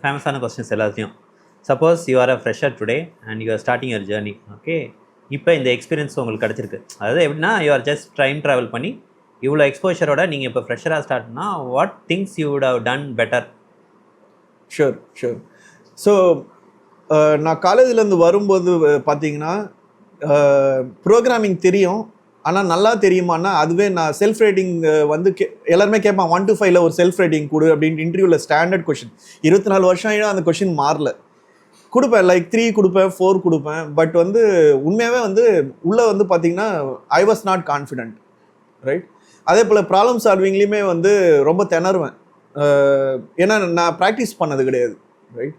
ஃபேமஸான கொஸ்டின்ஸ் எல்லாத்தையும். Suppose you are a fresher today and you are starting your journey. Okay, இப்போ இந்த experience உங்களுக்கு கிடச்சிருக்கு. அதாவது எப்படின்னா, you are just train travel பண்ணி இவ்வளோ எக்ஸ்போஷரோட நீங்கள் இப்போ ஃப்ரெஷராக ஸ்டார்ட்னா what things you would have done better? Sure. So நான் காலேஜ்லேருந்து வரும்போது பார்த்தீங்கன்னா ப்ரோக்ராமிங் தெரியும். ஆனால் நல்லா தெரியுமான்னா அதுவே நான் செல்ஃப் ரேட்டிங் வந்து எல்லாருமே கேட்பான் 1 to 5 ஒரு செல்ஃப் ரேட்டிங் கொடு அப்படின்ட்டு. இன்டர்வியூவில் ஸ்டாண்டர்ட் கொஷின் 24 வருஷம் ஆகிடும் அந்த கொஷின் மாறல. கொடுப்பேன், லைக் 3 கொடுப்பேன், 4 கொடுப்பேன். பட் வந்து உண்மையாகவே வந்து உள்ளே வந்து பார்த்தீங்கன்னா I was not confident, right? அதே போல் ப்ராப்ளம் சால்விங்லேயுமே வந்து ரொம்ப திணறுவேன். ஏன்னா நான் ப்ராக்டிஸ் பண்ணது கிடையாது, ரைட்?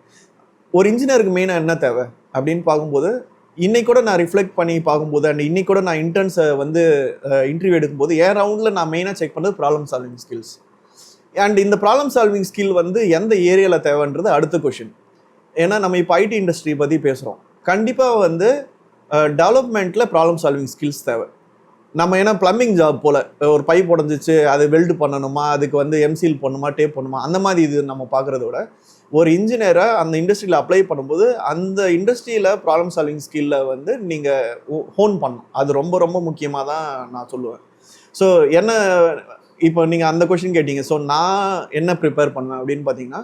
ஒரு இன்ஜினியருக்கு மெயினாக என்ன தேவை அப்படின்னு பார்க்கும்போது, இன்னைக்கு கூட நான் ரிஃப்ளெக்ட் பண்ணி பார்க்கும்போது அண்ட் இன்னைக்கு கூட நான் இன்டர்ன்ஸை வந்து இன்டர்வியூ எடுக்கும்போது என் ரவுண்டில் நான் மெயினாக செக் பண்ணுறது ப்ராப்ளம் சால்விங் ஸ்கில்ஸ். அண்ட் இந்த ப்ராப்ளம் சால்விங் ஸ்கில் வந்து எந்த ஏரியாவில் தேவைன்றது அடுத்த கொஷின். ஏன்னா நம்ம இப்போ ஐடி இண்டஸ்ட்ரி பற்றி பேசுகிறோம். கண்டிப்பாக வந்து டெவலப்மெண்ட்டில் ப்ராப்ளம் சால்விங் ஸ்கில்ஸ் தேவை. நம்ம ஏன்னா ப்ளம்பிங் ஜாப் போல் ஒரு பைப் உடஞ்சிச்சு, அதை வெல்டு பண்ணணுமா, அதுக்கு வந்து எம்சீல் பண்ணணுமா, டேப் பண்ணணுமா, அந்த மாதிரி இது நம்ம பார்க்குறத விட ஒரு இன்ஜினியரை அந்த இண்டஸ்ட்ரியில் அப்ளை பண்ணும்போது அந்த இண்டஸ்ட்ரியில் ப்ராப்ளம் சால்விங் ஸ்கில்ல வந்து நீங்கள் ஹோன் பண்ணணும். அது ரொம்ப ரொம்ப முக்கியமாக தான் நான் சொல்லுவேன். ஸோ என்ன இப்போ நீங்கள் அந்த கொஷின் கேட்டீங்க. ஸோ நான் என்ன ப்ரிப்பேர் பண்ணேன் அப்படின்னு பார்த்தீங்கன்னா,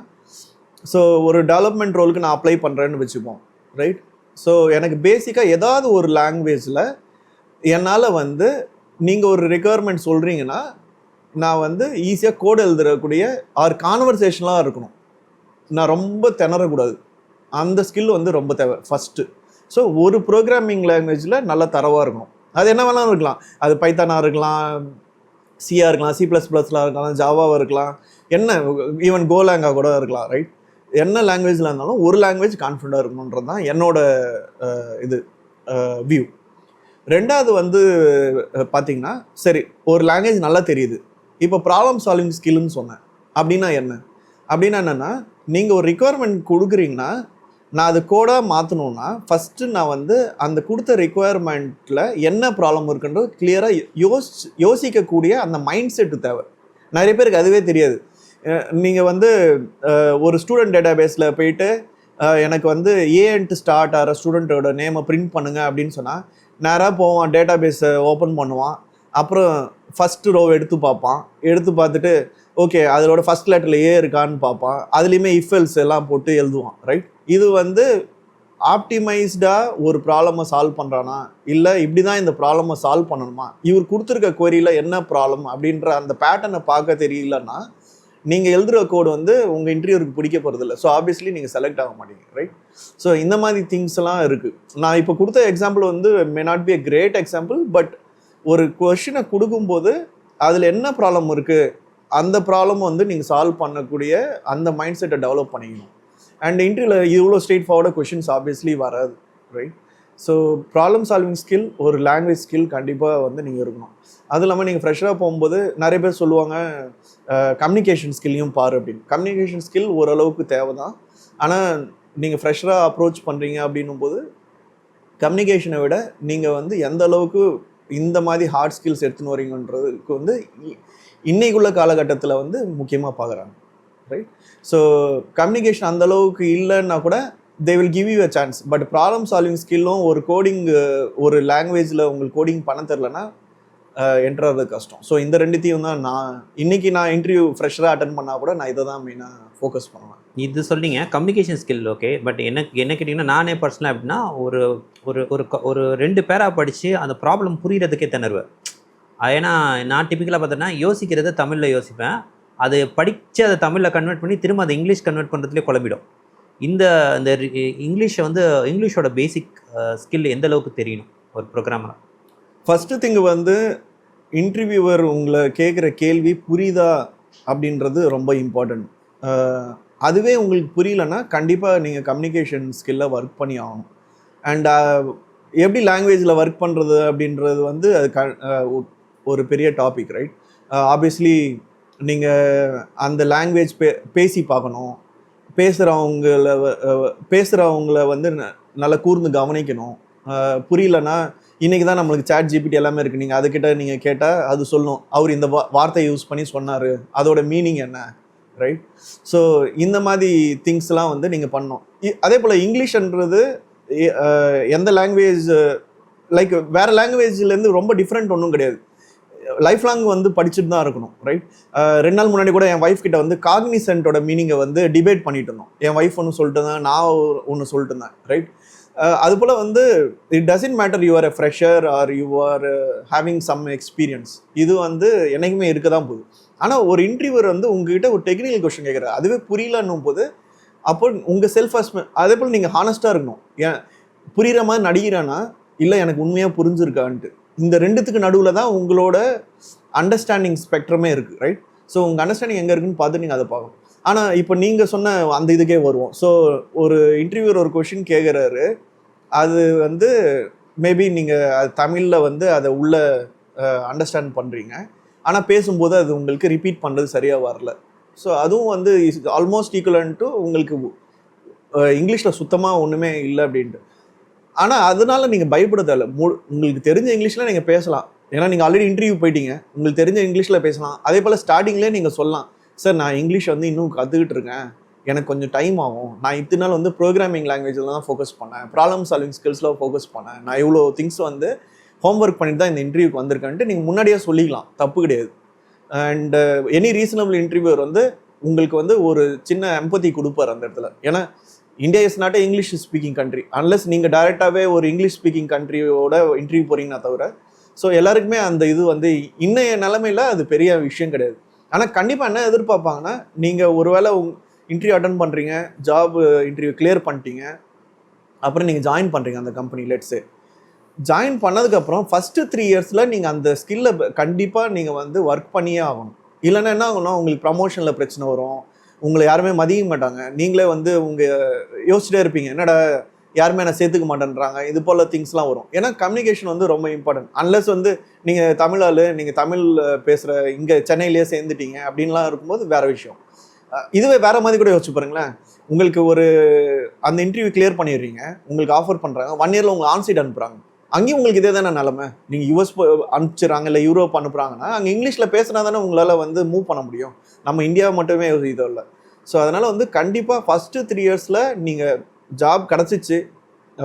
ஸோ ஒரு டெவலப்மெண்ட் ரோலுக்கு நான் அப்ளை பண்ணுறேன்னு வச்சுப்போம், ரைட்? ஸோ எனக்கு பேசிக்காக ஏதாவது ஒரு லாங்குவேஜில் என்னால் வந்து நீங்கள் ஒரு ரெக்குயர்மெண்ட் சொல்கிறீங்கன்னா நான் வந்து ஈஸியாக கோடு எழுதுறக்கூடிய கான்வர்சேஷனாக இருக்கணும். நான் ரொம்ப திணறக்கூடாது. அந்த ஸ்கில் வந்து ரொம்ப தேவை ஃபஸ்ட்டு. ஸோ ஒரு ப்ரோக்ராமிங் லாங்குவேஜில் நல்ல தரவாக இருக்கணும். அது என்ன வேணாலும் இருக்கலாம். அது பைத்தானாக இருக்கலாம், சியாக இருக்கலாம், C++லாம் இருக்கலாம், ஜாவாவாக இருக்கலாம், என்ன ஈவன் கோலாங்கா கூட இருக்கலாம், ரைட்? என்ன லாங்குவேஜில் இருந்தாலும் ஒரு லாங்குவேஜ் கான்ஃபிடண்டாக இருக்கணுன்றது தான் என்னோட இது வியூ. ரெண்டாவது வந்து பார்த்தீங்கன்னா, சரி ஒரு லாங்குவேஜ் நல்லா தெரியுது, இப்போ ப்ராப்ளம் சால்விங் ஸ்கில்னு சொன்னேன். அப்படின்னா என்னென்னா நீங்கள் ஒரு ரிக்குவயர்மெண்ட் கொடுக்குறீங்கன்னா நான் அது கோடாக மாற்றணுன்னா ஃபஸ்ட்டு நான் வந்து அந்த கொடுத்த ரிக்குவயர்மெண்ட்டில் என்ன ப்ராப்ளம் இருக்குன்றது கிளியராக யோசிக்கக்கூடிய அந்த மைண்ட் செட்டு தேவை. நிறைய பேருக்கு அதுவே தெரியாது. நீங்கள் வந்து ஒரு ஸ்டூடெண்ட் டேட்டா பேஸில் போயிட்டு எனக்கு வந்து ஏன்ட்டு ஸ்டார்ட் ஆகிற ஸ்டூடெண்ட்டோட நேமை பிரிண்ட் பண்ணுங்கள் அப்படின்னு சொன்னால் நேராக போவான், டேட்டா பேஸை ஓப்பன் பண்ணுவான், அப்புறம் ஃபஸ்ட்டு ரோ எடுத்து பார்ப்பான், எடுத்து பார்த்துட்டு ஓகே அதோட ஃபஸ்ட் லெட்டரில் ஏ இருக்கான்னு பார்ப்பான், அதுலேயுமே இஃபெல்ஸ் எல்லாம் போட்டு எழுதுவான், ரைட்? இது வந்து ஆப்டிமைஸ்டாக ஒரு ப்ராப்ளமை சால்வ் பண்ணுறானா, இல்லை இப்படி தான் இந்த ப்ராப்ளமை சால்வ் பண்ணணுமா, இவர் கொடுத்துருக்க கொரியில் என்ன ப்ராப்ளம் அப்படின்ற அந்த பேட்டர்னை பார்க்க தெரியலன்னா நீங்கள் எழுதுகிற கோடு வந்து உங்கள் இன்டர்வியூருக்கு பிடிக்க போகிறதில்ல. ஸோ ஆப்வியஸ்லி நீங்கள் செலக்ட் ஆக மாட்டீங்க, ரைட்? ஸோ இந்த மாதிரி திங்ஸ் எல்லாம் இருக்குது. நான் இப்போ கொடுத்த எக்ஸாம்பிள் வந்து may not be a great example, but ஒரு கொஷினை கொடுக்கும்போது அதில் என்ன ப்ராப்ளம் இருக்குது அந்த ப்ராப்ளம் வந்து நீங்கள் சால்வ் பண்ணக்கூடிய அந்த மைண்ட் செட்டை டெவலப் பண்ணிக்கணும். அண்ட் இன்டர்வியூவில் இவ்வளோ ஸ்ட்ரெயிட் ஃபார்வர்டாக கொஷின்ஸ் ஆப்வியஸ்லி வராது, right? So problem solving skill, ஒரு லாங்குவேஜ் ஸ்கில் கண்டிப்பாக வந்து நீங்கள் இருக்கணும். அது இல்லாமல் நீங்கள் ஃப்ரெஷ்ஷாக போகும்போது நிறைய பேர் சொல்லுவாங்க கம்யூனிகேஷன் ஸ்கில்லையும் பாரு அப்படின்னு. கம்யூனிகேஷன் ஸ்கில் ஓரளவுக்கு தேவை தான். ஆனால் நீங்கள் ஃப்ரெஷ்ஷாக அப்ரோச் பண்ணுறீங்க அப்படின்னும் போது கம்யூனிகேஷனை விட நீங்கள் வந்து எந்த அளவுக்கு இந்த மாதிரி ஹார்ட் ஸ்கில்ஸ் எடுத்துன்னு வரீங்கன்றதுக்கு வந்து இன்னைக்குள்ள காலகட்டத்தில் வந்து முக்கியமாக பார்க்குறாங்க, ரைட்? ஸோ கம்யூனிகேஷன் அந்தளவுக்கு இல்லைன்னா கூட they will give you a chance. But problem solving ஸ்கில்லும் ஒரு கோடிங், ஒரு லாங்குவேஜில் உங்களுக்கு கோடிங் பண்ண தெரிலனா என்ட்ரு ஆகிறது கஷ்டம். ஸோ இந்த ரெண்டுத்தையும் தான் நான் இன்டர்வியூ ஃப்ரெஷ்ஷாக அட்டன் பண்ணால் கூட நான் இதை தான் மெயினாக ஃபோக்கஸ் பண்ணுவேன். இது சொல்லிங்க கம்யூனிகேஷன் ஸ்கில், ஓகே. பட் என்ன கேட்டிங்கன்னா நானே பர்சனலாக எப்படின்னா ஒரு ஒரு ஒரு 2 பேரா படித்து அந்த ப்ராப்ளம் புரிகிறதுக்கே திணறுவேன். ஏன்னா நான் டிப்பிக்கலாக பார்த்தோன்னா யோசிக்கிறத தமிழில் யோசிப்பேன், அது படித்து அதை தமிழில் கன்வெர்ட் பண்ணி திரும்ப அதை இங்கிலீஷ் கன்வெர்ட் பண்ணுறதுலேயே குழம்பிடும். இந்த இங்கிலீஷை வந்து இங்கிலீஷோட பேசிக் ஸ்கில் எந்த அளவுக்கு தெரியணும் ஒரு ப்ரோக்ராமராக? ஃபஸ்ட்டு திங்கு வந்து இன்டர்வியூவர் உங்களை கேட்குற கேள்வி புரியுதா அப்படின்றது ரொம்ப இம்பார்ட்டண்ட். அதுவே உங்களுக்கு புரியலன்னா கண்டிப்பாக நீங்கள் கம்யூனிகேஷன் ஸ்கில்லை ஒர்க் பண்ணி ஆகணும். அண்ட் எப்படி லாங்குவேஜில் ஒர்க் பண்ணுறது அப்படின்றது வந்து அது ஒரு பெரிய டாபிக், ரைட்? ஆப்வியஸ்லி நீங்கள் அந்த லாங்குவேஜ் பேசி பார்க்கணும், பேசுகிறவங்கள வந்து நல்லா கூர்ந்து கவனிக்கணும். புரியலன்னா இன்றைக்கி தான் நம்மளுக்கு சாட் ஜிபிடி எல்லாமே இருக்குது, நீங்கள் அதுக்கிட்ட நீங்கள் கேட்டால் அது சொல்லணும் அவர் இந்த வார்த்தையை யூஸ் பண்ணி சொன்னார், அதோட மீனிங் என்ன, ரைட்? ஸோ இந்த மாதிரி திங்ஸ்லாம் வந்து நீங்கள் பண்ணணும். அதே போல் இங்கிலீஷ்ன்றது எந்த லாங்குவேஜ் லைக் வேறு லாங்குவேஜ்லேருந்து ரொம்ப டிஃப்ரெண்ட் ஒன்றும் கிடையாது. லைஃப் லாங் வந்து படிச்சுட்டு தான் இருக்கணும், ரைட்? 2 நாள் முன்னாடி கூட என் ஒய்ஃப் கிட்ட வந்து காக்னிசென்ட்டோட மீனிங்கை வந்து டிபேட் பண்ணிட்டு இருந்தோம். என் ஒய்ஃப் ஒன்று சொல்லிட்டு இருந்தேன், நான் ஒன்று சொல்லிட்டு இருந்தேன், ரைட்? அதுபோல் வந்து it doesn't matter you are a fresher or you are having some experience. இது வந்து என்றைக்குமே இருக்க தான் போகுது. ஆனால் ஒரு இன்டர்வியூவர் வந்து உங்ககிட்ட ஒரு டெக்னிக்கல் கொஸ்டின் கேட்குறாரு, அதுவே புரியலன்னும் போது அப்போ உங்கள் செல்ஃப் அஸ்மெண்ட் அதே போல் நீங்கள் ஹானஸ்ட்டாக இருக்கணும். ஏன் புரிகிற மாதிரி நடிக்கிறேன்னா இல்லை எனக்கு உண்மையாக புரிஞ்சிருக்கான்ட்டு. இந்த ரெண்டுத்துக்கு நடுவில் தான் உங்களோட அண்டர்ஸ்டாண்டிங் ஸ்பெக்ட்ரமே இருக்குது, ரைட்? ஸோ உங்கள் அண்டர்ஸ்டாண்டிங் எங்கே இருக்குன்னு பார்த்து நீங்கள் அதை பார்க்கணும். ஆனால் இப்போ நீங்கள் சொன்ன அந்த இதுக்கே வருவோம். ஸோ ஒரு இன்டர்வியூவர் ஒரு கொஷின் கேட்குறாரு, அது வந்து மேபி நீங்கள் அது தமிழில் வந்து அதை உள்ள அண்டர்ஸ்டாண்ட் பண்ணுறீங்க, ஆனால் பேசும்போது அது உங்களுக்கு ரிப்பீட் பண்ணுறது சரியாக வரல. ஸோ அதுவும் வந்து இஸ் ஆல்மோஸ்ட் ஈக்குவலன் டு உங்களுக்கு இங்கிலீஷில் சுத்தமாக ஒன்றுமே இல்லை அப்படின்ட்டு. ஆனால் அதனால நீங்கள் பயப்பட தேவை. உங்களுக்கு தெரிஞ்ச இங்கிலீஷில் நீங்கள் பேசலாம். ஏன்னா நீங்கள் ஆல்ரெடி இன்டர்வியூ போயிட்டீங்க, உங்களுக்கு தெரிஞ்ச இங்கிலீஷில் பேசலாம். அதே போல் ஸ்டார்டிங்லேயே நீங்கள் சொல்லலாம், சார் நான் இங்கிலீஷ் வந்து இன்னும் கற்றுக்கிட்டு இருக்கேன், எனக்கு கொஞ்சம் டைம் ஆகும், நான் இத்தனை நாள் வந்து ப்ரோக்ராமிங் லாங்குவேஜில் தான் ஃபோக்கஸ் பண்ணேன், ப்ராப்ளம் சால்விங் ஸ்கில்ஸில் ஃபோக்கஸ் பண்ணேன், நான் இவ்வளோ திங்ஸ் வந்து ஹோம்ஒர்க் பண்ணிட்டு தான் இந்த இன்டர்வியூக்கு வந்திருக்கேன்ட்டு நீங்கள் முன்னாடியே சொல்லிக்கலாம், தப்பு கிடையாது. அண்ட் எனி ரீசனபிள் இன்டர்வியூவர் வந்து உங்களுக்கு வந்து ஒரு சின்ன எம்பத்தி கொடுப்பார் அந்த இடத்துல. ஏன்னா India is not English speaking country unless நீங்கள் டைரெக்டாகவே ஒரு இங்கிலீஷ் ஸ்பீக்கிங் கண்ட்ரியோட இன்டர்வியூ போகிறீங்கன்னா தவிர. ஸோ எல்லாருக்குமே அந்த இது வந்து இன்னைய நிலைமையில் அது பெரிய விஷயம் கிடையாது. ஆனால் கண்டிப்பாக என்ன எதிர்பார்ப்பாங்கன்னா, நீங்கள் ஒருவேளை இன்டர்வியூ அட்டன் பண்ணுறீங்க, ஜாப் இன்டர்வியூ கிளியர் பண்ணிட்டீங்க, அப்புறம் நீங்கள் ஜாயின் பண்ணுறீங்க அந்த கம்பெனி. லெட்ஸே ஜாயின் பண்ணதுக்கப்புறம் ஃபஸ்ட்டு 3 இயர்ஸில் நீங்கள் அந்த ஸ்கில்லை கண்டிப்பாக நீங்கள் வந்து ஒர்க் பண்ணியே ஆகணும். இல்லைன்னா என்ன ஆகும்னா உங்களுக்கு ப்ரமோஷனில் பிரச்சனை வரும், உங்களை யாருமே மதிக்க மாட்டாங்க, நீங்களே வந்து யோசிச்சுட்டே இருப்பீங்க, என்னடா யாருமே என்ன சேர்த்துக்க மாட்டேன்றாங்க, இது போல் திங்ஸ்லாம் வரும். ஏன்னா கம்யூனிகேஷன் வந்து ரொம்ப இம்பார்ட்டன்ட். அன்லெஸ் வந்து நீங்கள் தமிழ் ஆள், நீங்கள் தமிழ் பேசுகிற இங்கே சென்னையிலேயே சேர்ந்துட்டீங்க அப்படின்லாம் இருக்கும்போது வேறு விஷயம். இதுவே வேறு மாதிரி கூட யோசிச்சு பாருங்களேன். உங்களுக்கு அந்த இன்டர்வியூ கிளியர் பண்ணிடுறீங்க, உங்களுக்கு ஆஃபர் பண்ணுறாங்க, 1 இயரில் உங்களுக்கு ஆன்சைட் அனுப்புகிறாங்க. அங்கேயும் உங்களுக்கு இதே தானே நிலமை. நீங்கள் யூஎஸ் அனுப்பிச்சிடறாங்க, இல்லை யூரோப் அனுப்புகிறாங்கன்னா அங்கே இங்கிலீஷில் பேசுனா தானே உங்களால் வந்து மூவ் பண்ண முடியும். நம்ம இந்தியாவை மட்டுமே இதோ இல்லை. ஸோ அதனால் வந்து கண்டிப்பாக ஃபஸ்ட்டு 3 இயர்ஸில் நீங்கள் ஜாப் கிடச்சிச்சு,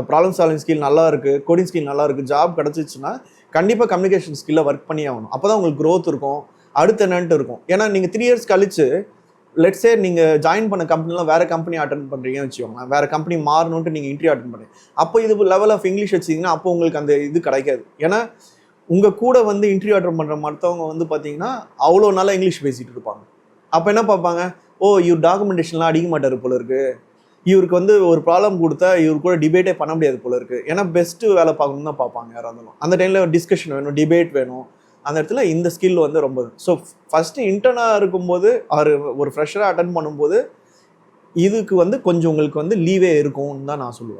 ப்ராப்ளம் சால்விங் ஸ்கில் நல்லா இருக்குது, கோடிங் ஸ்கில் நல்லா இருக்குது, ஜாப் கிடச்சிச்சுன்னா கண்டிப்பாக கம்யூனிகேஷன் ஸ்கில்லை ஒர்க் பண்ணி ஆகணும். அப்போ தான் உங்களுக்கு க்ரோத் இருக்கும், அடுத்து என்னன்ட்டு இருக்கும். ஏன்னா நீங்கள் 3 இயர்ஸ் கழிச்சு லெட்ஸே நீங்கள் ஜாயின் பண்ண கம்பெனிலாம் வேறு கம்பெனி அட்டன் பண்ணுறீங்கன்னு வச்சுக்கோங்க, வேறு கம்பெனி மாறணுன்ட்டு நீங்கள் இன்டர்வியூ அட்டன் பண்ணுறீங்க, அப்போ இது லெவல் ஆஃப் இங்கிலீஷ் வச்சிங்கன்னா அப்போ உங்களுக்கு அந்த இது கிடைக்காது. ஏன்னா உங்கள் கூட வந்து இன்டர்வியூ அட்டன் பண்ணுற மற்றவங்க வந்து பார்த்தீங்கன்னா அவ்வளோ நல்லா இங்கிலீஷ் பேசிகிட்டு இருப்பாங்க. அப்போ என்ன பார்ப்பாங்க, ஓ இவர் டாக்குமெண்டேஷன்லாம் அடிக்க மாட்டார் போல இருக்குது, இவருக்கு வந்து ஒரு ப்ராப்ளம் கொடுத்தா இவர் கூட டிபேட்டே பண்ண முடியாது போல இருக்குது. ஏன்னா பெஸ்ட்டு வேலை பார்க்கணுன்னு தான் பார்ப்பாங்க யாராக இருந்தாலும். அந்த டைமில் டிஸ்கஷன் வேணும், டிபேட் வேணும், அந்த இடத்துல இந்த ஸ்கில் வந்து ரொம்ப. ஸோ ஃபஸ்ட்டு இன்டர்னாக இருக்கும்போது ஒரு ஃப்ரெஷராக அட்டன் பண்ணும்போது இதுக்கு வந்து கொஞ்சம் உங்களுக்கு வந்து லீவே இருக்கும்னு தான் நான் சொல்லுவேன்.